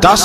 10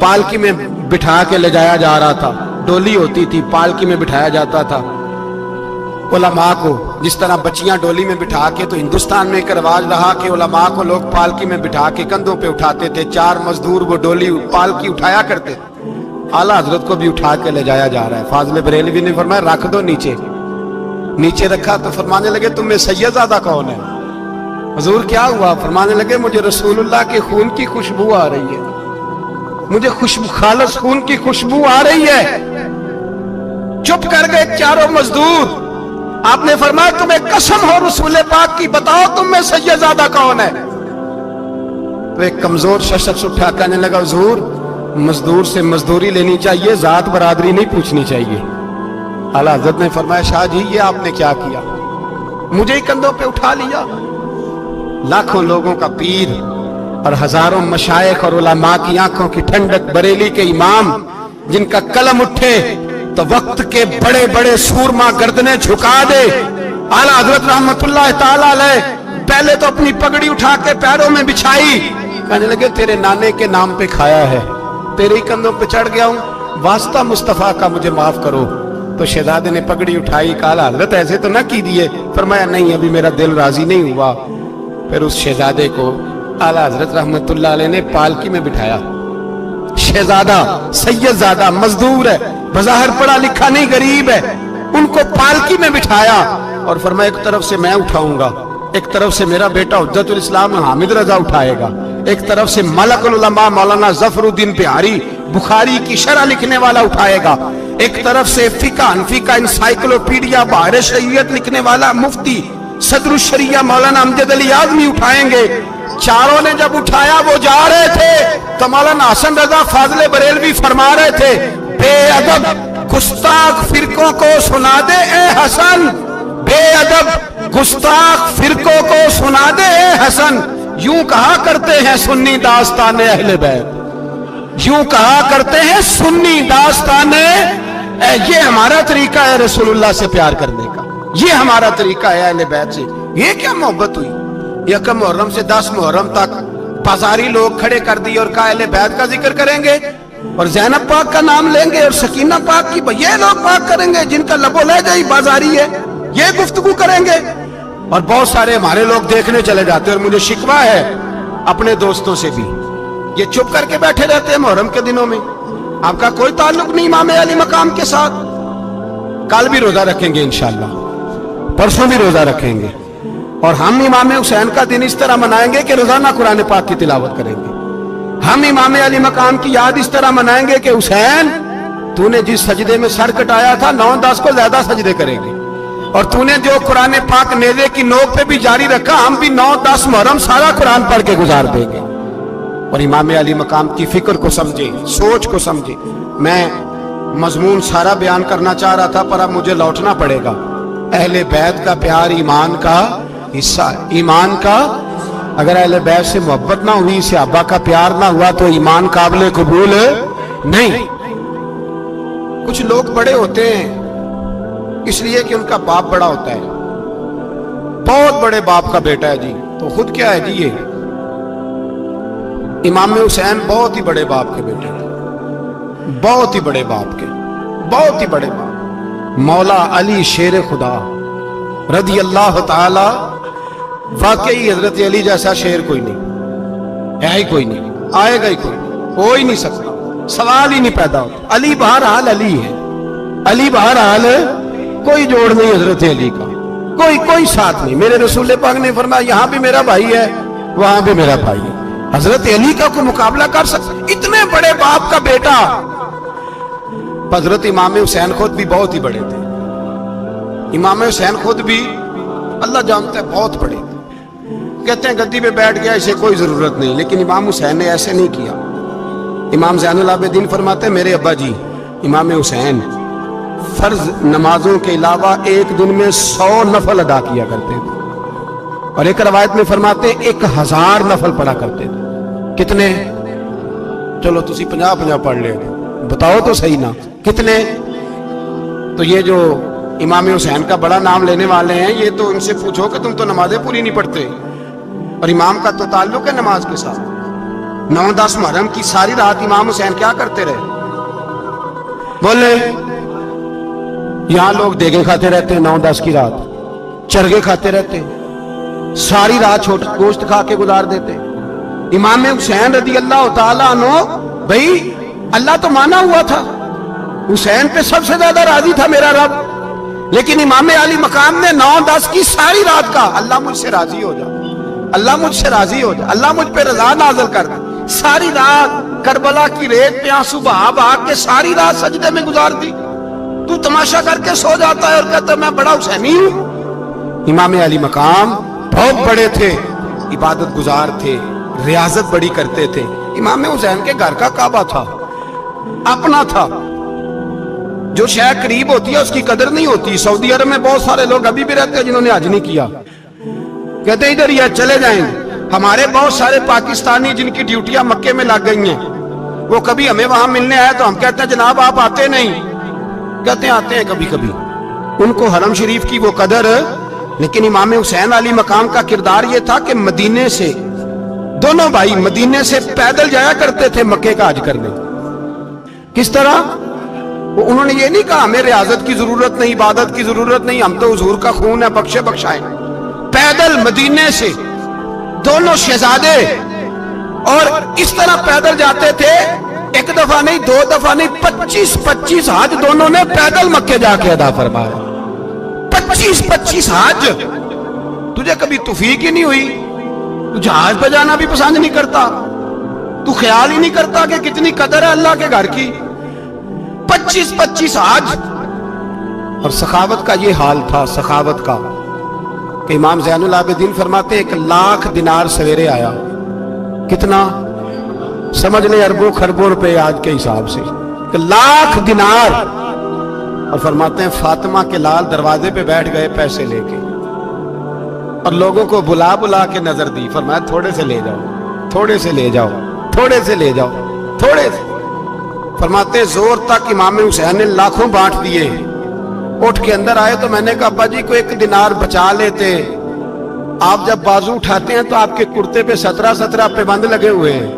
پالکی میں بٹھا کے لے جایا جا رہا تھا, ڈولی ہوتی تھی, پالکی میں بٹھایا جاتا تھا علماء کو. جس طرح بچیاں ڈولی میں بٹھا کے, تو ہندوستان میں ایک رواج رہا کہ علماء کو لوگ پالکی میں بٹھا کے کندھوں پہ اٹھاتے تھے. 4 مزدور وہ ڈولی پالکی اٹھایا کرتے تھے. اعلیٰ حضرت کو بھی اٹھا کے لے جایا جا رہا ہے. فاضل بریلوی نے فرمایا رکھ دو نیچے. نیچے رکھا تو فرمانے لگے تم میں سید زادہ کون ہے؟ حضور کیا ہوا؟ فرمانے لگے مجھے رسول اللہ کے خون کی خوشبو آ رہی ہے, مجھے خالص خون کی خوشبو آ رہی ہے. چپ کر گئے چاروں مزدور. آپ نے فرمایا تمہیں قسم ہو رسول پاک کی, بتاؤ تم میں سید زادہ کون ہے؟ تو ایک کمزور شخص اٹھا کہنے لگا حضور مزدور سے مزدوری لینی چاہیے, ذات برادری نہیں پوچھنی چاہیے. اعلیٰ حضرت نے فرمایا شاہ جی یہ آپ نے کیا کیا؟ مجھے ہی کندھوں پہ اٹھا لیا. لاکھوں لوگوں کا پیر اور ہزاروں مشائخ اور علماء کی آنکھوں کی ٹھنڈک, بریلی کے امام جن کا قلم اٹھے تو وقت کے بڑے بڑے سورما گردنیں جھکا دے. اعلیٰ حضرت رحمت اللہ تعالی علیہ پہلے تو اپنی پگڑی اٹھا کے پیروں میں بچھائی, کہنے لگے تیرے نانے کے نام پہ کھایا ہے, تیرے ہی کندھوں پہ چڑھ گیا ہوں, واسطہ مصطفیٰ کا مجھے معاف کرو. تو شہزادے نے پگڑی اٹھائی, کہا حضرت ایسے تو نہ کیجیے. فرمایا نہیں ابھی میرا دل راضی نہیں ہوا. پھر اس شہزادے کو اعلیٰ حضرت رحمت اللہ علیہ نے پالکی میں بٹھایا. شہزادہ سید زادہ مزدور ہے, بظاہر پڑھا لکھا نہیں, غریب ہے, ان کو پالکی میں بٹھایا اور فرمایا ایک طرف سے میں اٹھاؤں گا, ایک طرف سے میرا بیٹا حجت الاسلام حامد رضا اٹھائے گا, ایک طرف سے ملک العلماء مولانا ظفر الدین بہاری بخاری کی شرح لکھنے والا اٹھائے گا, ایک طرف سے فقہ حنفی کا انسائکلوپیڈیا بحر شریعت لکھنے والا مفتی صدر الشریعہ مولانا امجد علی اعظمی اٹھائیں گے. چاروں نے جب اٹھایا وہ جا رہے تھے تو مولانا حسن رضا فاضل بریلوی فرما رہے تھے بے ادب گستاخ فرقوں کو سنا دے اے حسن, بے ادب گستاخ فرقوں کو سنا دے اے حسن. یوں کہا کرتے ہیں سنی داستان اہل بیت, یوں کہا کرتے ہیں سنی داستان. یہ ہمارا طریقہ ہے رسول اللہ سے پیار کرنے کا, یہ ہمارا طریقہ ہے اہل بیت سے. یہ کیا محبت ہوئی؟ یکم محرم سے 10 محرم تک بازاری لوگ کھڑے کر دی اور کہا اہل بیت کا ذکر کریں گے اور زینب پاک کا نام لیں گے اور سکینہ پاک کی, یہ لوگ پاک کریں گے جن کا لب و لہجہ ہی بازاری ہے, یہ گفتگو کریں گے. اور بہت سارے ہمارے لوگ دیکھنے چلے جاتے ہیں, اور مجھے شکوہ ہے اپنے دوستوں سے بھی, یہ چپ کر کے بیٹھے رہتے ہیں محرم کے دنوں میں. آپ کا کوئی تعلق نہیں امام علی مقام کے ساتھ. کل بھی روزہ رکھیں گے انشاءاللہ, پرسوں بھی روزہ رکھیں گے, اور ہم امام حسین کا دن اس طرح منائیں گے کہ روزانہ قرآن پاک کی تلاوت کریں گے. ہم امام علی مقام کی یاد اس طرح منائیں گے کہ حسین تو نے جس سجدے میں سر کٹایا تھا 9-10 کو زیادہ سجدے کریں گے, اور تو نے جو قرآن پاک نیزے کی نوک پہ بھی جاری رکھا, ہم بھی 9-10 محرم سارا قرآن پڑھ کے گزار دیں گے. اور امام علی مقام کی فکر کو سمجھے, سوچ کو سمجھے. میں مضمون سارا بیان کرنا چاہ رہا تھا پر اب مجھے لوٹنا پڑے گا. اہل بیت کا پیار ایمان کا حصہ ہے, ایمان کا. اگر اہل بیت سے محبت نہ ہوئی, صحابہ کا پیار نہ ہوا تو ایمان قابل قبول نہیں. کچھ لوگ بڑے ہوتے ہیں اس لیے کہ ان کا باپ بڑا ہوتا ہے, بہت بڑے باپ کا بیٹا ہے جی, تو خود کیا ہے جی, یہ امام حسین بہت ہی بڑے باپ کے بیٹے ہیں, بہت ہی بڑے باپ کے, بہت ہی بڑے باپ. مولا علی شیر خدا رضی اللہ تعالی, واقعی حضرت علی جیسا شیر کوئی نہیں ہے, ہی کوئی نہیں, آئے گا ہی کوئی نہیں, ہو ہی نہیں سکتا, سوال ہی نہیں پیدا ہوتا. علی بہرحال علی ہے, علی بہرحال کوئی جوڑ نہیں حضرت علی کا, کوئی ساتھ نہیں. میرے رسول پاک نے فرمایا یہاں بھی میرا بھائی ہے وہاں بھی میرا بھائی ہے, حضرت علی کا کوئی مقابلہ کر سکتا؟ اتنے بڑے باپ کا بیٹا. حضرت امام حسین خود بھی بہت ہی بڑے تھے, امام حسین خود بھی اللہ جانتا ہے بہت بڑے تھے. کہتے ہیں گدی پہ بیٹھ گیا اسے کوئی ضرورت نہیں, لیکن امام حسین نے ایسے نہیں کیا. امام زین العابدین فرماتے ہیں میرے ابا جی امام حسین فرض نمازوں کے علاوہ ایک دن میں 100 نفل ادا کیا کرتے تھے, اور ایک روایت میں فرماتے ہیں 1000 نفل پڑھا کرتے تھے. کتنے؟ چلو تسی 50 پڑھ لے, بتاؤ تو صحیح نا کتنے. تو یہ جو امام حسین کا بڑا نام لینے والے ہیں, یہ تو ان سے پوچھو کہ تم تو نمازیں پوری نہیں پڑھتے. اور امام کا تو تعلق ہے نماز کے ساتھ. 9-10 محرم کی ساری رات امام حسین کیا کرتے رہے؟ بولے. یہاں لوگ دیگیں کھاتے رہتے ہیں 9-10 کی رات, چرگے کھاتے رہتے ہیں, ساری رات چھوٹا گوشت کھا کے گزار دیتے. امام حسین رضی اللہ تعالیٰ عنہ, بھائی اللہ تو مانا ہوا تھا, حسین پہ سب سے زیادہ راضی تھا میرا رب, لیکن امام علی مقام نے 9-10 کی ساری رات کا اللہ مجھ سے راضی ہو جا, اللہ مجھ سے راضی ہو جا, اللہ مجھ پہ رضا نازل کر دے. ساری رات کربلا کی ریت پہ آنسو بہا بہا کے ساری رات سجدے میں گزار دی. تو تماشا کر کے سو جاتا ہے اور کہتا ہے میں بڑا حسینی ہوں. امام علی مقام بہت بڑے تھے, عبادت گزار تھے, ریاضت بڑی کرتے تھے. امام حسین کے گھر کا کعبہ تھا, اپنا تھا. جو شے قریب ہوتی ہے اس کی قدر نہیں ہوتی. سعودی عرب میں بہت سارے لوگ ابھی بھی رہتے ہیں جنہوں نے حج نہیں کیا, کہتے ادھر ہی چلے جائیں. ہمارے بہت سارے پاکستانی جن کی ڈیوٹیاں مکے میں لگ گئی ہیں, وہ کبھی ہمیں وہاں ملنے آئے تو ہم کہتے ہیں جناب آپ آتے نہیں, کہتے ہیں آتے ہیں کبھی کبھی. ان کو حرم شریف کی وہ قدر. لیکن امام حسین علی مقام کا کردار یہ تھا کہ مدینے سے, دونوں بھائی مدینے سے پیدل جایا کرتے تھے مکے کا حج کرنے. کس طرح؟ انہوں نے یہ نہیں کہا ہمیں ریاضت کی ضرورت نہیں, عبادت کی ضرورت نہیں, ہم تو حضور کا خون ہے بخشے بخشائیں. پیدل مدینے سے دونوں شہزادے, اور اس طرح پیدل جاتے تھے. ایک دفعہ نہیں, 2 دفعہ نہیں, 25 حج دونوں نے پیدل مکے جا کے ادا فرمایا. 25 حج. تجھے کبھی توفیق ہی نہیں ہوئی؟ تو جہاز پہ جانا بھی پسند نہیں کرتا, تو خیال ہی نہیں کرتا کہ کتنی قدر ہے اللہ کے گھر کی. 25 حج. اور سخاوت کا یہ حال تھا, سخاوت کا, کہ امام زین العابدین فرماتے 1,00,000 دینار سویرے آیا. کتنا؟ سمجھ لیں اربوں خربوں روپے آج کے حساب سے. 1,00,000 دینار. اور فرماتے ہیں فاطمہ کے لال دروازے پہ بیٹھ گئے پیسے لے کے, اور لوگوں کو بلا بلا کے نظر دی. فرمایا تھوڑے سے لے جاؤ, تھوڑے سے لے جاؤ, تھوڑے سے لے جاؤ, تھوڑے سے. فرماتے زور تک امام حسین نے لاکھوں بانٹ دیے. اٹھ کے اندر آئے تو میں نے کہا ابا جی کو 1 دینار بچا لیتے. آپ جب بازو اٹھاتے ہیں تو آپ کے کرتے پہ 17 پہ بند لگے ہوئے ہیں,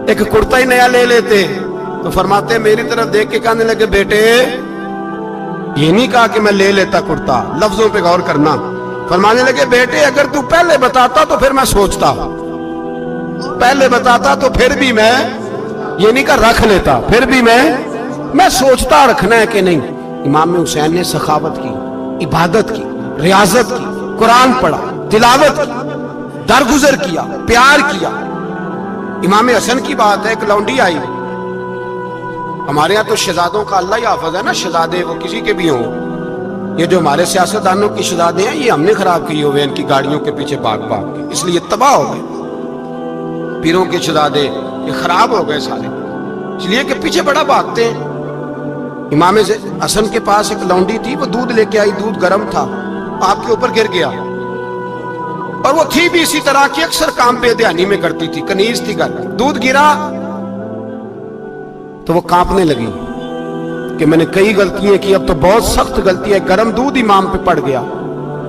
ایک کرتا ہی نیا لے لیتے. تو فرماتے میری طرف دیکھ کے کہنے لگے بیٹے یہ نہیں کہا کہ میں لے لیتا کرتا, لفظوں پہ غور کرنا. فرمانے لگے بیٹے اگر تو پہلے بتاتا تو پھر میں سوچتا, پہلے بتاتا تو پھر بھی میں یہ نہیں کہا رکھ لیتا, پھر بھی میں سوچتا رکھنا ہے کہ نہیں. امام حسین نے سخاوت کی, عبادت کی, ریاضت کی, قرآن پڑھا, تلاوت کی, درگزر کیا, پیار کیا. امام حسن کی بات ہے, ایک لونڈی آئی. ہمارے ہاں تو شہزادوں کا اللہ ہی حافظ ہے نا, شہزادے وہ کسی کے بھی ہوں. یہ جو ہمارے سیاستدانوں کی شہزادے ہیں یہ ہم نے خراب کیے ہوئے, ان کی گاڑیوں کے پیچھے بھاگ بھاگ کے, اس لیے تباہ ہو گئے. پیروں کے شہزادے یہ خراب ہو گئے سارے, اس لیے کہ پیچھے بڑا بھاگتے ہیں. امام حسن کے پاس ایک لونڈی تھی, وہ دودھ لے کے آئی, دودھ گرم تھا, آپ کے اوپر گر گیا. اور وہ تھی بھی اسی طرح کی, اکثر کام بے دھیانی میں کرتی تھی, کنیز تھی گھر. دودھ گرا تو وہ کانپنے لگی کہ میں نے کئی غلطیاں کی, اب تو بہت سخت غلطی ہے. گرم دودھ امام پہ پڑ گیا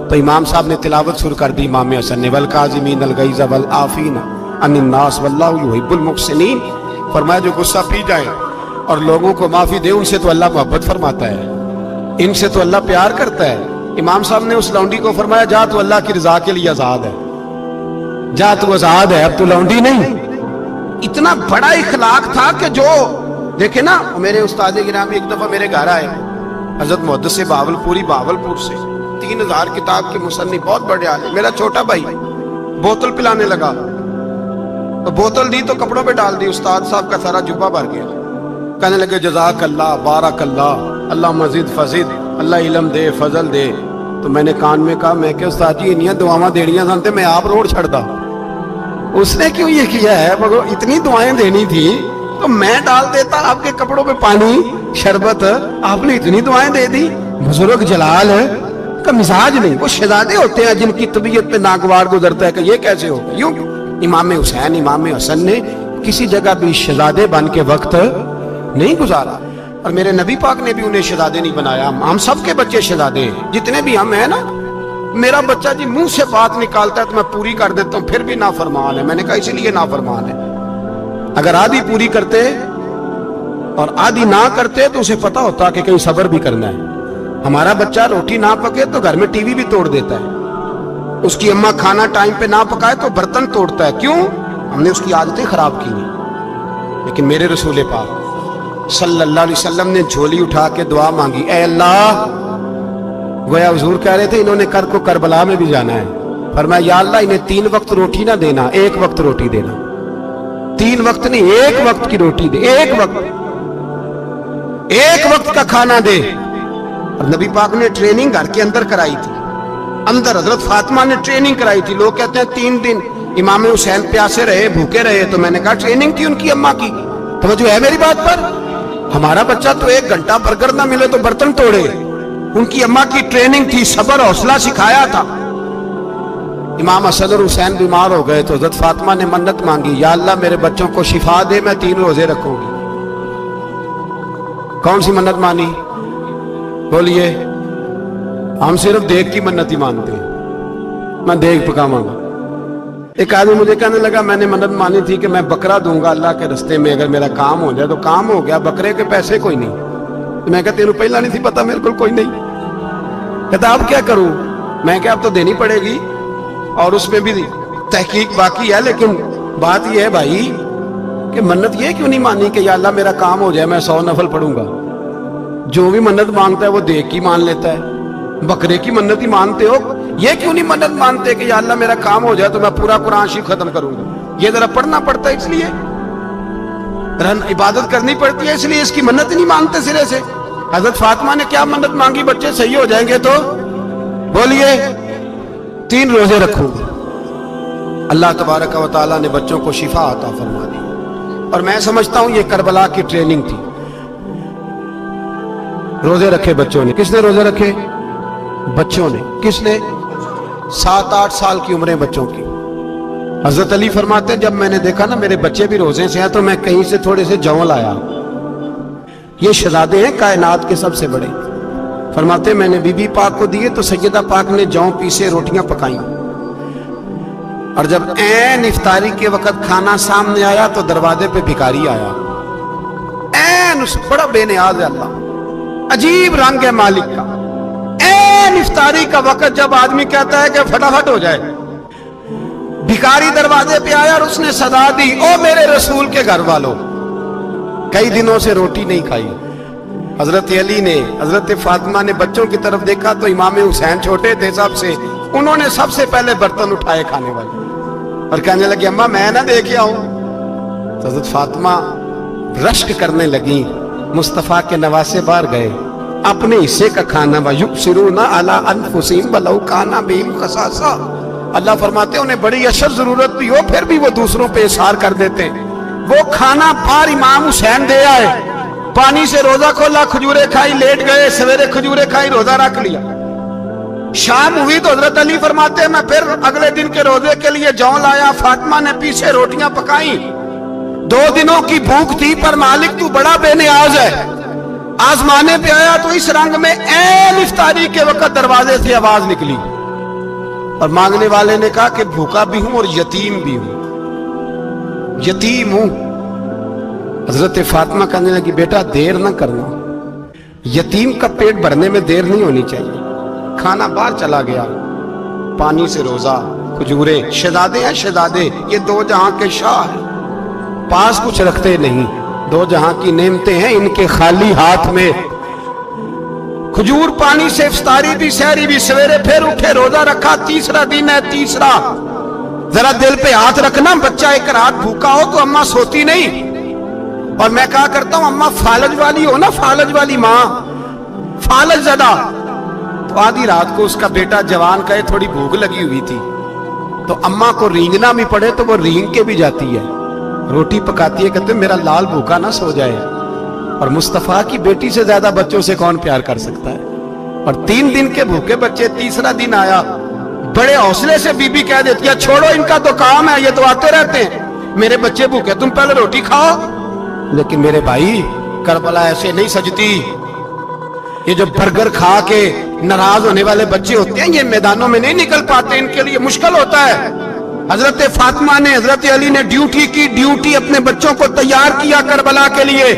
تو امام صاحب نے تلاوت شروع کر دی. امام حسن نے والکاظمین الغیظ والعافین عن الناس واللہ یحب المحسنین. فرمایا جو غصہ پی جائے اور لوگوں کو معافی دے, ان سے تو اللہ محبت فرماتا ہے, ان سے تو اللہ پیار کرتا ہے. امام صاحب نے اس لونڈی کو فرمایا جا تو اللہ کی رضا کے لیے آزاد ہے, جا تو آزاد ہے, اب تو لونڈی نہیں. اتنا بڑا اخلاق تھا کہ جو دیکھیں نا, میرے استاد گرامی ایک دفعہ میرے گھر آئے, حضرت محدث بہاولپوری, بہاولپور سے, 3000 کتاب کے مصنف, بہت بڑے عالم. میرا چھوٹا بھائی بوتل پلانے لگا, تو بوتل دی تو کپڑوں پہ ڈال دی, استاد صاحب کا سارا جبہ بھر گیا. کہنے لگے جزاک اللہ, بارک اللہ, اللہ مزید فزید, اللہ علم دے, فضل دے. تو میں نے کان میں کہا, میں کہ استاد جی انیاں دعاواں دینیاں سنتے, میں آپ روڑ چھڑتا. اس نے کیوں یہ کیا ہے, مگر اتنی دعائیں دینی تھی تو میں ڈال دیتا آپ کے کپڑوں پہ پانی شربت, آپ نے اتنی دعائیں دے دی. بزرگ جلال کا مزاج نہیں. وہ شہزادے ہوتے ہیں جن کی طبیعت پہ ناگوار گزرتا ہے کہ یہ کیسے ہو. یوں امام حسین, امام حسن نے کسی جگہ بھی شہزادے بن کے وقت نہیں گزارا, اور میرے نبی پاک نے بھی انہیں شہزادے نہیں بنایا. ہم سب کے بچے شہزادے ہیں, جتنے بھی ہم ہیں نا. میرا بچہ جی منہ سے بات نکالتا ہے تو میں پوری کر دیتا ہوں، پھر بھی نافرمان ہے۔ میں نے کہا اسی لیے نافرمان ہے، اگر آدھی پوری کرتے اور آدھی نہ کرتے تو اسے پتا ہوتا کہ کہیں صبر بھی کرنا ہے۔ ہمارا بچہ روٹی نہ پکے تو گھر میں ٹی وی بھی توڑ دیتا ہے، اس کی اماں کھانا ٹائم پہ نہ پکائے تو برتن توڑتا ہے۔ کیوں؟ ہم نے اس کی عادتیں خراب کی ہیں۔ لیکن میرے رسول پاک صلی اللہ علیہ وسلم نے جھولی اٹھا کے دعا مانگی، اے اللہ، گویا حضور کہہ رہے تھے انہوں نے کو کربلا میں بھی جانا ہے، فرمایا یا اللہ انہیں 3 وقت روٹی نہ دینا، 1 وقت روٹی دینا۔ 3 وقت نہیں، 1 وقت کی روٹی دے، 1 وقت کا کھانا دے۔ اور نبی پاک نے ٹریننگ گھر کے اندر کرائی تھی، اندر حضرت فاطمہ نے ٹریننگ کرائی تھی۔ لوگ کہتے ہیں 3 دن امام حسین پیاسے رہے، بھوکے رہے، تو میں نے کہا ٹریننگ تھی ان کی اماں کی۔ توجہ ہے میری بات پر؟ ہمارا بچہ تو 1 گھنٹہ برگر نہ ملے تو برتن توڑے، ان کی اماں کی ٹریننگ تھی، صبر حوصلہ سکھایا تھا۔ امام حسن اور حسین بیمار ہو گئے تو حضرت فاطمہ نے منت مانگی، یا اللہ میرے بچوں کو شفا دے، میں 3 روزے رکھوں گی۔ کون سی منت مانی؟ بولیے۔ ہم صرف دیکھ کی منت ہی مانتے ہیں، میں دیکھ پکاواں گا۔ ایک آدمی مجھے کہنے لگا میں نے منت مانی تھی کہ میں بکرا دوں گا اللہ کے رستے میں، اگر میرا کام ہو جائے تو کام ہو گیا، بکرے کے پیسے کوئی نہیں۔ میں کہا تیرے پہلا نہیں تھی پتا، میرے کو کوئی نہیں۔ کہتا اب کیا کروں؟ میں کہا اب تو دینی پڑے گی، اور اس میں بھی تحقیق باقی ہے، لیکن بات یہ ہے بھائی کہ منت یہ کیوں نہیں مانی کہ یا اللہ میرا کام ہو جائے میں 100 نفل پڑھوں گا؟ جو بھی منت مانگتا ہے وہ دیکھ کی مان لیتا ہے، بکرے کی منت ہی مانتے ہو، یہ کیوں نہیں منت مانتے کہ یا اللہ میرا کام ہو جائے تو میں پورا قرآن شریف ختم کروں گا؟ یہ ذرا پڑھنا پڑتا ہے، اس لیے عبادت کرنی پڑتی ہے، اس لیے اس کی منت نہیں مانتے سرے سے۔ حضرت فاطمہ نے کیا منت مانگی؟ بچے صحیح ہو جائیں گے تو بولیے 3 روزے رکھوں گے۔ اللہ تبارک و تعالیٰ نے بچوں کو شفا عطا فرما دی، اور میں سمجھتا ہوں یہ کربلا کی ٹریننگ تھی۔ روزے رکھے بچوں نے۔ کس نے روزے رکھے؟ بچوں نے۔ کس نے؟ 7-8 سال کی عمریں بچوں کی۔ حضرت علی فرماتے ہیں جب میں نے دیکھا نا میرے بچے بھی روزے سے ہیں تو میں کہیں سے تھوڑے سے جوں لایا۔ یہ شہزادے ہیں کائنات کے سب سے بڑے۔ فرماتے ہیں میں نے بی بی پاک کو دیے تو سیدہ پاک نے جوں پیسے روٹیاں پکائیں، اور جب عین افطاری کے وقت کھانا سامنے آیا تو دروازے پہ بھکاری آیا، عین اس بڑا بے نیاز ہے اللہ، عجیب رنگ ہے مالک کا۔ عین افطاری کا وقت جب آدمی کہتا ہے کہ فٹافٹ ہو جائے، بھکاری دروازے پہ آیا اور اس نے صدا دی، او میرے رسول کے گھر والوں، کئی دنوں سے روٹی نہیں کھائی۔ حضرت علی نے، حضرت فاطمہ نے بچوں کی طرف دیکھا تو امام حسین چھوٹے تھے سب سے، انہوں نے سب سے پہلے برتن اٹھائے کھانے والے، اور کہنے لگے اماں میں نہ دیکھ آؤں؟ تو حضرت فاطمہ رشک کرنے لگیں، مصطفیٰ کے نواسے باہر گئے، اپنے حصے کا کھانا وَيُبْصِرُونَ عَلَىٰ أَنفُسِهِمْ وَلَوْ كَانَ بِهِمْ خَصَاصَةٌ۔ اللہ فرماتے ہیں انہیں بڑی اشد ضرورت بھی ہو پھر بھی وہ دوسروں پہ اثار کر دیتے ہیں۔ وہ کھانا باہر امام حسین دے آئے، پانی سے روزہ کھولا، کھجورے کھائی، لیٹ گئے، سویرے کھجورے کھائی، روزہ رکھ لیا۔ شام ہوئی تو حضرت علی فرماتے ہیں میں پھر اگلے دن کے روزے کے لیے جوں لایا، فاطمہ نے پیچھے روٹیاں پکائیں۔ 2 دنوں کی بھوک تھی پر مالک تو بڑا بے نیاز ہے، آزمانے پہ آیا تو اس رنگ میں عین افطاری کے وقت دروازے سے آواز نکلی، اور مانگنے والے نے کہا کہ بھوکا بھی ہوں اور یتیم بھی ہوں، یتیم ہوں۔ حضرت فاطمہ کہنے لگی بیٹا دیر نہ کرنا، یتیم کا پیٹ بھرنے میں دیر نہیں ہونی چاہیے۔ کھانا باہر چلا گیا، پانی سے روزہ، کھجورے، شہزادے ہیں شہزادے، یہ 2 جہاں کے شاہ ہیں، پاس کچھ رکھتے نہیں، 2 جہاں کی نعمتیں ہیں ان کے خالی ہاتھ میں۔ کھجور پانی سے افطاری بھی، سحری بھی، سویرے پھر اٹھے، روزہ رکھا، تیسرا دن ہے، تیسرا۔ ذرا دل پہ ہاتھ رکھنا، بچہ 1 رات بھوکا ہو تو اماں سوتی نہیں، اور میں کہا کرتا ہوں اماں فالج والی ہو نا، فالج والی ماں، فالج زدہ، تو آدھی رات کو اس کا بیٹا جوان کہے تھوڑی بھوک لگی ہوئی تھی تو اماں کو رینگنا بھی پڑے تو وہ رینگ کے بھی جاتی ہے، روٹی پکاتی ہے، کہتے ہیں میرا لال بھوکا نہ سو جائے۔ اور مصطفیٰ کی بیٹی سے زیادہ بچوں سے کون پیار کر سکتا ہے؟ اور 3 دن کے بھوکے بچے، تیسرا دن آیا، بڑے حوصلے سے بی بی کہہ دیتی ہے چھوڑو ان کا تو کام ہے، یہ تو آتے رہتے ہیں، میرے بچے بھوکے تم پہلے روٹی کھاؤ۔ لیکن میرے بھائی کربلا ایسے نہیں سجتی، یہ جو برگر کھا کے ناراض ہونے والے بچے ہوتے ہیں، یہ میدانوں میں نہیں نکل پاتے، ان کے لیے مشکل ہوتا ہے۔ حضرت فاطمہ نے، حضرت علی نے ڈیوٹی کی، ڈیوٹی اپنے بچوں کو تیار کیا کربلا کے لیے۔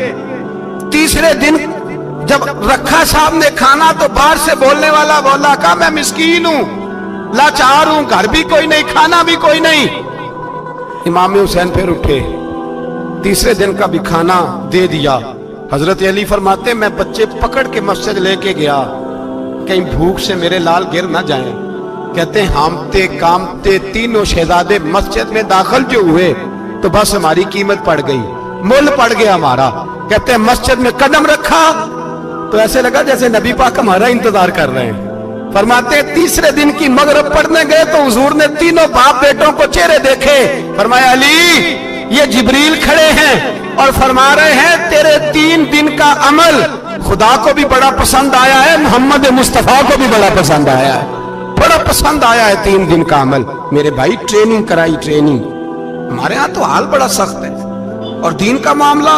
تیسرے دن جب رکھا صاحب نے کھانا تو باہر سے بولنے والا بولا، کہا میں مسکین ہوں، لاچار ہوں، گھر بھی کوئی نہیں، کھانا بھی کوئی نہیں۔ امام حسین پھر اٹھے، تیسرے دن کا بھی کھانا دے دیا۔ حضرت علی فرماتے میں بچے پکڑ کے مسجد لے کے گیا، کہیں بھوک سے میرے لال گر نہ جائیں۔ کہتے ہیں ہامتے کامتے تینوں شہزادے مسجد میں داخل جو ہوئے تو بس ہماری قیمت پڑ گئی، مول پڑ گیا ہمارا۔ کہتے ہیں مسجد میں قدم رکھا تو ایسے لگا جیسے نبی پاک ہمارا انتظار کر رہے ہیں۔ فرماتے ہیں تیسرے دن کی مغرب پڑھنے گئے تو حضور نے تینوں باپ بیٹوں کو چہرے دیکھے، فرمایا علی یہ جبریل کھڑے ہیں اور فرما رہے ہیں تیرے 3 دن کا عمل خدا کو بھی بڑا پسند آیا ہے، محمد مصطفیٰ کو بھی بڑا پسند آیا ہے، بڑا پسند آیا ہے 3 دن کا عمل۔ میرے بھائی ٹریننگ کرائی، ٹریننگ۔ ہمارے ہاں تو حال بڑا سخت ہے، اور دین کا معاملہ،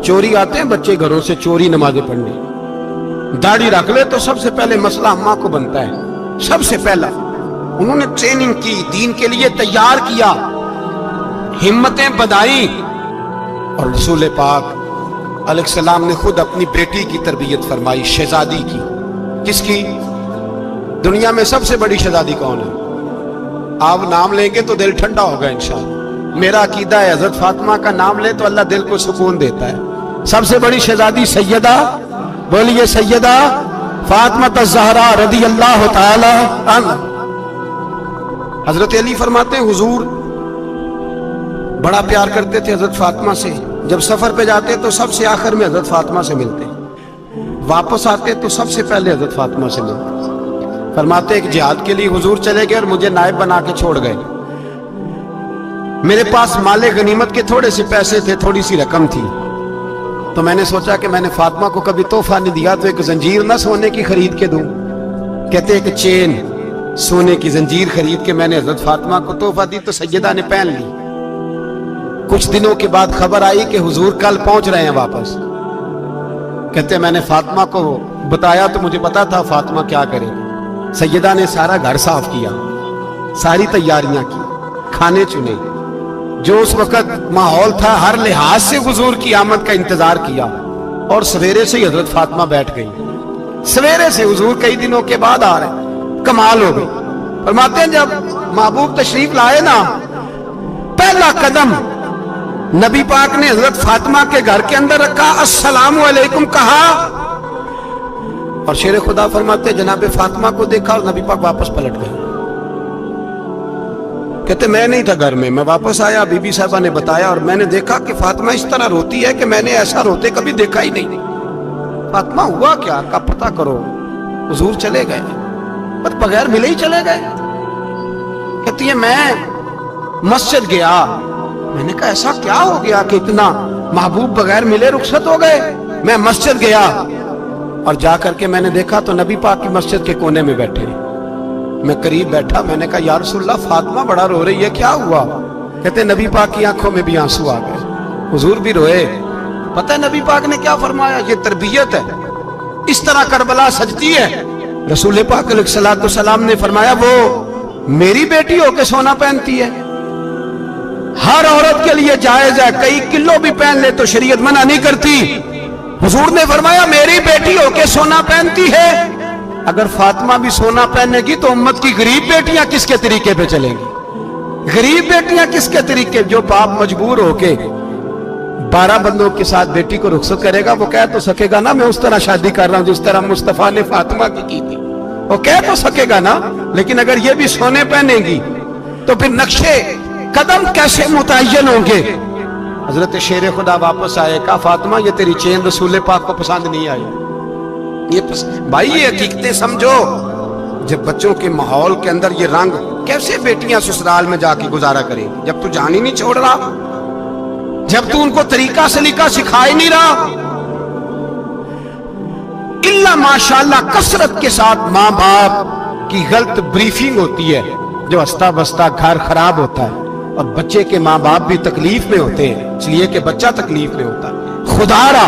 چوری آتے ہیں بچے گھروں سے چوری نمازیں پڑھنے، داڑھی رکھ لے تو سب سے پہلے مسئلہ اماں کو بنتا ہے، سب سے پہلا۔ انہوں نے ٹریننگ کی، دین کے لیے تیار کیا، ہمتیں بدائی، اور رسول پاک علیہ السلام نے خود اپنی بیٹی کی تربیت فرمائی، شہزادی کی۔ کس کی؟ دنیا میں سب سے بڑی شہزادی کون ہے؟ آپ نام لیں گے تو دل ٹھنڈا ہوگا انشاءاللہ۔ میرا عقیدہ ہے حضرت فاطمہ کا نام لے تو اللہ دل کو سکون دیتا ہے۔ سب سے بڑی شہزادی سیدہ، بولیے سیدہ فاطمہ الزہرا رضی اللہ تعالی عنہ۔ حضرت علی فرماتے ہیں حضور بڑا پیار کرتے تھے حضرت فاطمہ سے، جب سفر پہ جاتے تو سب سے آخر میں حضرت فاطمہ سے ملتے، واپس آتے تو سب سے پہلے حضرت فاطمہ سے ملتے۔ فرماتے ایک جہاد کے لیے حضور چلے گئے اور مجھے نائب بنا کے چھوڑ گئے، میرے پاس مال غنیمت کے تھوڑے سے پیسے تھے، تھوڑی سی رقم تھی، تو میں نے سوچا کہ میں نے فاطمہ کو کبھی تحفہ نہیں دیا تو ایک زنجیر نہ سونے کی خرید کے دوں۔ کہتے ایک چین سونے کی زنجیر خرید کے میں نے حضرت فاطمہ کو تحفہ دی تو سیدہ نے پہن لی۔ کچھ دنوں کے بعد خبر آئی کہ حضور کل پہنچ رہے ہیں واپس۔ کہتے میں نے فاطمہ کو بتایا تو مجھے پتا تھا فاطمہ کیا کرے گی۔ سیدہ نے سارا گھر صاف کیا، ساری تیاریاں کی، کھانے چنے، جو اس وقت ماحول تھا ہر لحاظ سے حضور کی آمد کا انتظار کیا، اور سویرے سے ہی حضرت فاطمہ بیٹھ گئی۔ سویرے سے حضور کئی دنوں کے بعد آ رہے ہیں، کمال ہو گئی۔ فرماتے ہیں جب محبوب تشریف لائے نا، پہلا قدم نبی پاک نے حضرت فاطمہ کے گھر کے اندر رکھا، السلام علیکم کہا، اور شیر خدا فرماتے جناب فاطمہ کو دیکھا اور نبی پاک واپس پلٹ گئے۔ کہتے میں نہیں تھا گھر میں واپس آیا، بی بی صاحبہ نے بتایا اور میں نے دیکھا کہ فاطمہ اس طرح روتی ہے کہ میں نے ایسا روتے کبھی دیکھا ہی نہیں۔ فاطمہ ہوا کیا؟ کا پتہ کرو۔ حضور چلے گئے، بس بغیر ملے ہی چلے گئے۔ کہتی ہے میں مسجد گیا، میں نے کہا ایسا کیا ہو گیا کہ اتنا محبوب بغیر ملے رخصت ہو گئے؟ میں مسجد گیا اور جا کر کے میں نے دیکھا تو نبی پاک کی مسجد کے کونے میں بیٹھے، میں قریب بیٹھا، میں نے کہا یا رسول اللہ فاطمہ بڑا رو رہی ہے، کیا ہوا؟ کہتے نبی پاک کی آنکھوں میں بھی آنسو آ گئے، حضور بھی روئے۔ پتہ ہے نبی پاک نے کیا فرمایا؟ یہ تربیت ہے، اس طرح کربلا سجتی ہے۔ رسول پاک علیہ السلام نے فرمایا وہ میری بیٹی ہو کے سونا پہنتی ہے، ہر عورت کے لیے جائز ہے، کئی کلو بھی پہن لے تو شریعت منع نہیں کرتی۔ حضور نے فرمایا میری بیٹی ہو کے سونا پہنتی ہے، اگر فاطمہ بھی سونا پہنے گی تو امت کی غریب بیٹیاں کس کے طریقے پہ چلیں گی؟ غریب بیٹیاں کس کے طریقے؟ جو باپ مجبور ہو کے 12 بندوں کے ساتھ بیٹی کو رخصت کرے گا وہ کہہ تو سکے گا نا میں اس طرح شادی کر رہا ہوں جس طرح مصطفیٰ نے فاطمہ کی تھی، وہ کہہ تو سکے گا نا، لیکن اگر یہ بھی سونے پہنے گی تو پھر نقشے قدم کیسے متعین ہوں گے؟ حضرت شیر خدا واپس آئے، کہا فاطمہ یہ تیری چین رسول پاک کو پسند نہیں آئی۔ بھائی یہ حقیقتیں سمجھو، جب بچوں کے ماحول کے اندر یہ رنگ، کیسے بیٹیاں سسرال میں جا کے گزارا کریں جب تو جان ہی نہیں چھوڑ رہا، جب تو ان کو طریقہ سلیقہ سکھا ہی نہیں رہا؟ اللہ ماشاءاللہ کثرت کے ساتھ ماں باپ کی غلط بریفنگ ہوتی ہے، جو ہستا بستا گھر خراب ہوتا ہے، اور بچے کے ماں باپ بھی تکلیف میں ہوتے ہیں، اس لیے کہ بچہ تکلیف میں ہوتا ہے۔ خدا را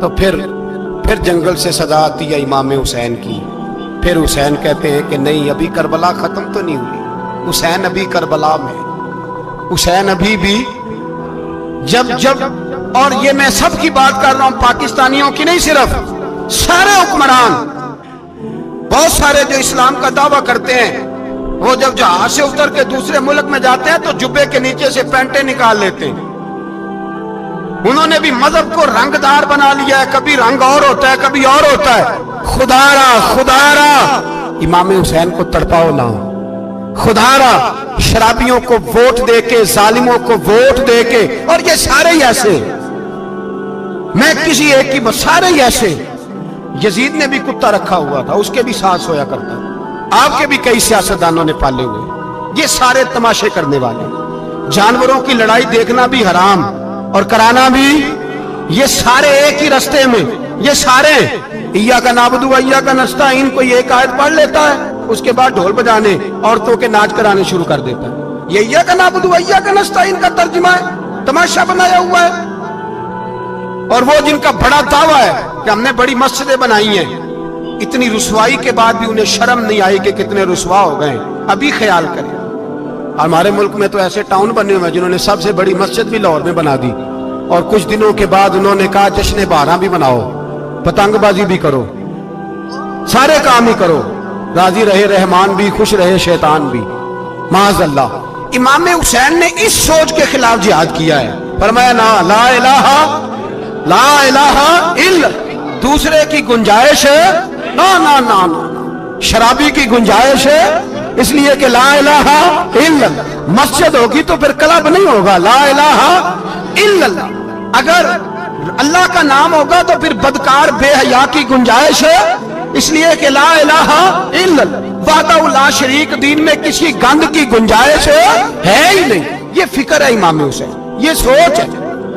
تو پھر جنگل سے صدا آتی ہے امام حسین کی. پھر حسین کہتے ہیں کہ نہیں، ابھی کربلا ختم تو نہیں ہوئی، حسین ابھی کربلا میں، حسین ابھی بھی جب اور یہ میں سب کی بات کر رہا ہوں، پاکستانیوں کی نہیں، صرف سارے حکمران، بہت سارے جو اسلام کا دعویٰ کرتے ہیں، وہ جب جہاز سے اتر کے دوسرے ملک میں جاتے ہیں تو جبے کے نیچے سے پینٹیں نکال لیتے ہیں. انہوں نے بھی مذہب کو رنگدار بنا لیا ہے، کبھی رنگ اور ہوتا ہے کبھی اور ہوتا ہے. خدا را امام حسین کو تڑپاؤ نہ، خدا را شرابیوں کو ووٹ دے کے، ظالموں کو ووٹ دے کے، اور یہ سارے ہی ایسے، میں کسی ایک کی بس، سارے ہی ایسے. یزید نے بھی کتا رکھا ہوا تھا، اس کے بھی سانس ہویا کرتا ہے، آپ کے بھی کئی سیاستدانوں نے پالے ہوئے. یہ سارے تماشے کرنے والے، جانوروں کی لڑائی دیکھنا بھی حرام اور کرانا بھی، یہ سارے ایک ہی رستے میں، یہ سارے ایاک نعبد و ایاک نستعین کوئی ایک آیت پڑھ لیتا ہے، اس کے بعد ڈھول بجانے، عورتوں کے ناچ کرانے شروع کر دیتا ہے. یہ ایاک نعبد و ایاک نستعین کا ترجمہ ہے، تماشا بنایا ہوا ہے. اور وہ جن کا بڑا دعویٰ ہے کہ ہم نے بڑی مسجدیں بنائی ہیں، اتنی رسوائی کے بعد بھی انہیں شرم نہیں آئی کہ کتنے رسوا ہو گئے. ابھی خیال کریں، ہمارے ملک میں تو ایسے ٹاؤن بنے ہوئے ہیں جنہوں نے سب سے بڑی مسجد بھی لاہور میں بنا دی، اور کچھ دنوں کے بعد انہوں نے کہا جشن بہاراں بھی بناؤ، پتنگ بازی بھی کرو، سارے کام ہی کرو، راضی رہے رحمان بھی، خوش رہے شیطان بھی. معاذ اللہ. امام حسین نے اس سوچ کے خلاف جہاد کیا ہے، فرمایا نا لا الہ الا، دوسرے کی گنجائش ہے نا، شرابی کی گنجائش ہے، اس لیے کہ لا الہ الا، مسجد ہوگی تو پھر کلب نہیں ہوگا. لا الہ الا اللہ، اگر اللہ کا نام ہوگا تو پھر بدکار بے حیا کی گنجائش ہے، اس لیے کہ لا الہ الا اللہ، وحدہ لا شریک، دین میں کسی گند کی گنجائش ہے ہی نہیں. یہ فکر ہے امام حسین، یہ سوچ ہے.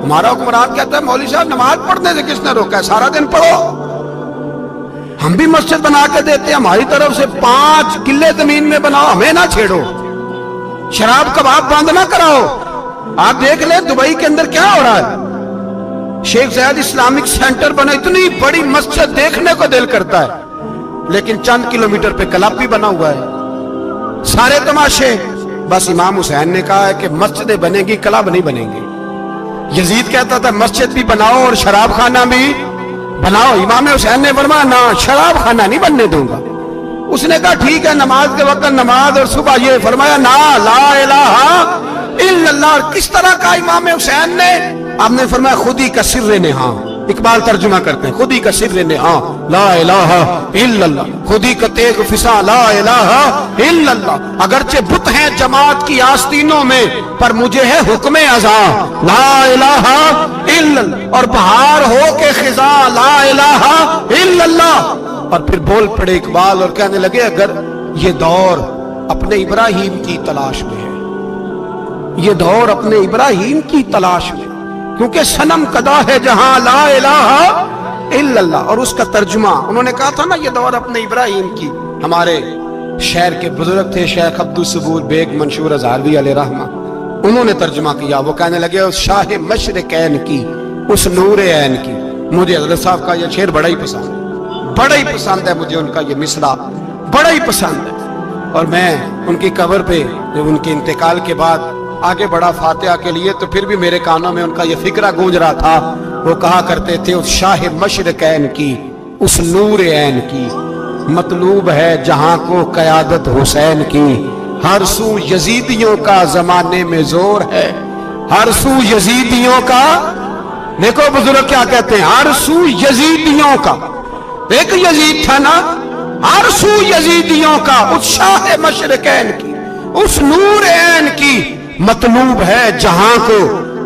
ہمارا حکمران کہتا ہے مولوی صاحب نماز پڑھنے سے کس نے روکا ہے، سارا دن پڑھو. ہم بھی مسجد بنا کے دیتے ہیں، ہماری طرف سے 5 کلے زمین میں بناؤ، ہمیں نہ چھیڑو، شراب کباب بند نہ کراؤ. آپ دیکھ لیں دبئی کے اندر کیا ہو رہا ہے، شیخ زید اسلامک سینٹر بنا، اتنی بڑی مسجد دیکھنے کو دل کرتا ہے، لیکن چند کلومیٹر پہ کلب بھی بنا ہوا ہے، سارے تماشے. بس امام حسین نے کہا ہے کہ مسجدیں بنے گی، کلب نہیں بنیں گے. یزید کہتا تھا مسجد بھی بناؤ اور شراب خانہ بھی بناؤ. امام حسین نے فرمایا نہ، شراب خانہ نہیں بننے دوں گا. اس نے کہا ٹھیک ہے، نماز کے وقت نماز اور صبح یہ. فرمایا نا لا الہ الا اللہ. کس طرح کا امام حسین نے؟ آپ نے فرمایا خودی کا سر نہاں. اقبال ترجمہ کرتے ہیں خودی کا سر نہاں لا الہ الا اللہ، خودی کا تیغ فساں لا الہ الا اللہ. اگرچہ بت ہیں جماعت کی آستینوں میں، پر مجھے ہے حکم ازاں لا الہ الا اللہ، اور بہار ہو کے خزاں لا الہ الا اللہ. اور پھر بول پڑے اقبال اور کہنے لگے اگر یہ دور اپنے ابراہیم کی تلاش میں ہے، یہ دور اپنے ابراہیم کی تلاش میں، کیونکہ صنم کدا ہے جہاں لا الہ الا اللہ. اور اس کا ترجمہ انہوں نے کہا تھا نا یہ دور اپنے ابراہیم کی. ہمارے شہر کے بزرگ تھے شیخ عبدالصبور بیگ منشور ہزاروی علیہ رحمہ، انہوں نے ترجمہ کیا. وہ کہنے لگے اس شاہ مشرقین کی، اس نور عین کی. مجھے حضرت صاحب کا یہ شعر بڑا ہی پسند ہے، بڑا ہی پسند ہے مجھے، ان کا یہ مصرع بڑا ہی پسند ہے. اور میں ان کی قبر پہ جب ان کے انتقال کے بعد آگے بڑھا فاتحہ کے لیے تو پھر بھی میرے کانوں میں ان کا یہ فکرہ گونج رہا تھا. وہ کہا کرتے تھے اس شاہ مشرقین کی، اس نور عین کی، مطلوب ہے جہاں کو قیادت حسین کی. ہر سو یزیدیوں کا زمانے میں زور ہے، ہر سو یزیدیوں کا. دیکھو بزرگ کیا کہتے ہیں، ہر سو یزیدیوں کا. ایک یزید تھا نا، ہر سو یزیدیوں کا، اس شاہ مشرقین کی، اس نور عین کی، مطلوب ہے جہاں کو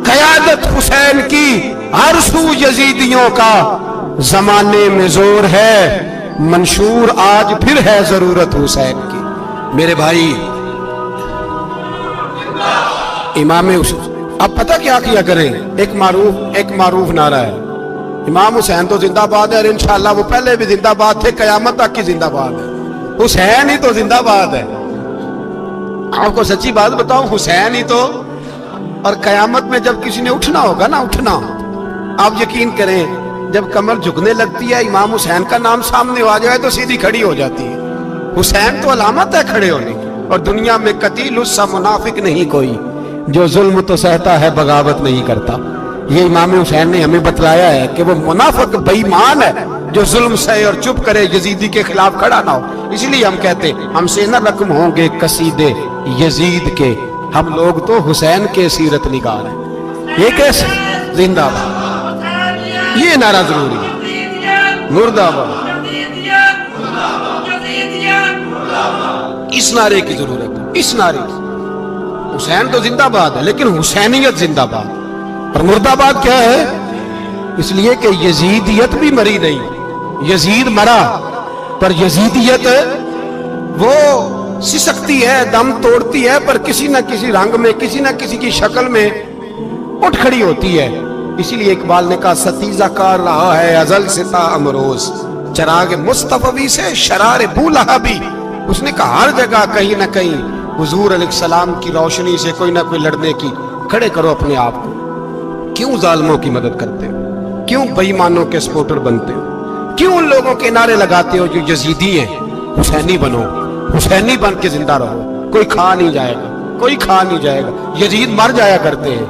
قیادت حسین کی. ہر سو یزیدیوں کا زمانے میں زور ہے، منشور آج پھر ہے ضرورت حسین کی. میرے بھائی امام حسین، اب پتہ کیا کیا کریں، ایک معروف نعرہ ہے، امام حسین تو زندہ باد ہے، اور انشاءاللہ وہ پہلے بھی زندہ باد تھے، قیامت تک کی زندہ باد ہے. حسین ہی تو زندہ باد ہے. آپ کو سچی بات بتاؤں، حسین ہی تو. اور قیامت میں جب کسی نے اٹھنا ہوگا نا، اٹھنا، آپ یقین کریں جب کمر جھکنے لگتی ہے امام حسین کا نام سامنے آ جائے تو سیدھی کھڑی ہو جاتی ہے. حسین تو علامت ہے کھڑے ہونے کی. اور دنیا میں قتیل اس سا منافق نہیں کوئی جو ظلم تو سہتا ہے بغاوت نہیں کرتا. یہ امام حسین نے ہمیں بتلایا ہے کہ وہ منافق بے ایمان ہے جو ظلم سہے اور چپ کرے, یزیدی کے خلاف کھڑا نہ ہو. اس لیے ہم کہتے ہم سے نہ رقم ہوں گے قصیدے یزید کے, ہم لوگ تو حسین کے سیرت نگار ہیں. یہ کیسے زندہ باد, یہ نعرہ ضروری ہے. مرد آباد, اس نعرے کی ضرورت ہے. اس نعرے کی, حسین تو زندہ باد ہے لیکن حسینیت زندہ باد. اور مرد آباد کیا ہے؟ اس لیے کہ یزیدیت بھی مری نہیں, یزید مرا پر یزیدیت وہ سسکتی ہے, دم توڑتی ہے, پر کسی نہ کسی رنگ میں, کسی نہ کسی کی شکل میں اٹھ کھڑی ہوتی ہے. اسی لیے اقبال نے کہا ستیزہ کار رہا ہے ازل سے تا امروز, چراغ مصطفی سے شرار بولہبی. اس نے کہا ہر جگہ کہیں نہ کہیں حضور علیہ السلام کی روشنی سے کوئی نہ کوئی لڑنے کی. کھڑے کرو اپنے آپ کو. کیوں ظالموں کی مدد کرتے ہو؟ کیوں بے ایمانوں کے سپورٹر بنتے ہو؟ کیوں ان لوگوں کے نعرے لگاتے ہو جو یزیدی ہیں؟ حسینی بنو, حسینی بن کے زندہ رہو. کوئی کھا نہیں جائے گا, کوئی کھا نہیں جائے گا. یزید مر جایا کرتے ہیں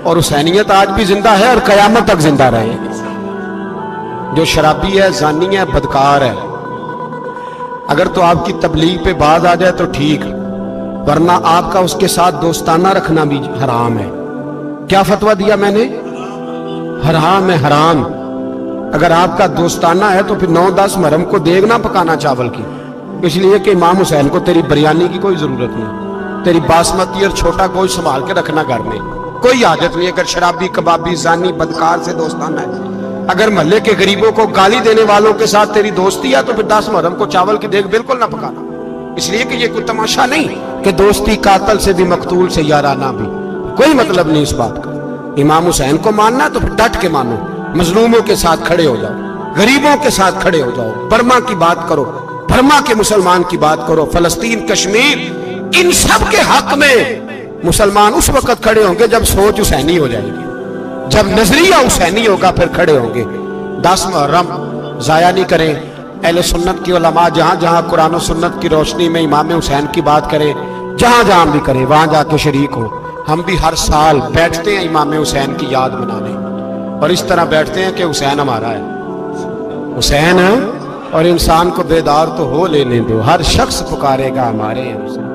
اور حسینیت آج بھی زندہ ہے اور قیامت تک زندہ رہے گی. جو شرابی ہے, زانی ہے, بدکار ہے, اگر تو آپ کی تبلیغ پہ باز آ جائے تو ٹھیک, ورنہ آپ کا اس کے ساتھ دوستانہ رکھنا بھی حرام ہے. کیا فتویٰ دیا میں نے؟ حرام ہے, حرام. اگر آپ کا دوستانہ ہے تو پھر 9-10 محرم کو دیگ نہ پکانا چاول کی, اس لیے کہ امام حسین کو تیری بریانی کی کوئی ضرورت نہیں. تیری باسمتی اور چھوٹا گوشت سنبھال کے رکھنا گھر میں, کوئی حاجت نہیں. اگر شرابی, کبابی, زانی, بدکار سے دوستانہ ہے, اگر محلے کے غریبوں کو گالی دینے والوں کے ساتھ تیری دوستی ہے تو پھر 10 محرم کو چاول کی دیگ بالکل نہ پکانا. اس لیے کہ یہ کوئی تماشا نہیں کہ دوستی قاتل سے بھی مقتول سے یارانہ بھی, کوئی مطلب نہیں اس بات کا. امام حسین کو ماننا تو پھر ڈٹ کے مانو, مظلوموں کے ساتھ کھڑے ہو جاؤ, غریبوں کے ساتھ کھڑے ہو جاؤ, برما کی بات کرو, برما کے مسلمان کی بات کرو, فلسطین, کشمیر, ان سب کے حق میں مسلمان اس وقت کھڑے ہوں گے جب سوچ حسینی ہو جائے گی, جب نظریہ حسینی ہوگا پھر کھڑے ہوں گے. 10 محرم ضائع نہیں کریں. اہل سنت کی علماء جہاں جہاں قرآن و سنت کی روشنی میں امام حسین کی بات کریں, جہاں جہاں بھی کریں, وہاں جا کے شریک ہوں. ہم بھی ہر سال بیٹھتے ہیں امام حسین کی یاد منانے, اور اس طرح بیٹھتے ہیں کہ حسین ہمارا ہے, حسین ہے, اور انسان کو بیدار تو ہو لینے دو, ہر شخص پکارے گا ہمارے حسین.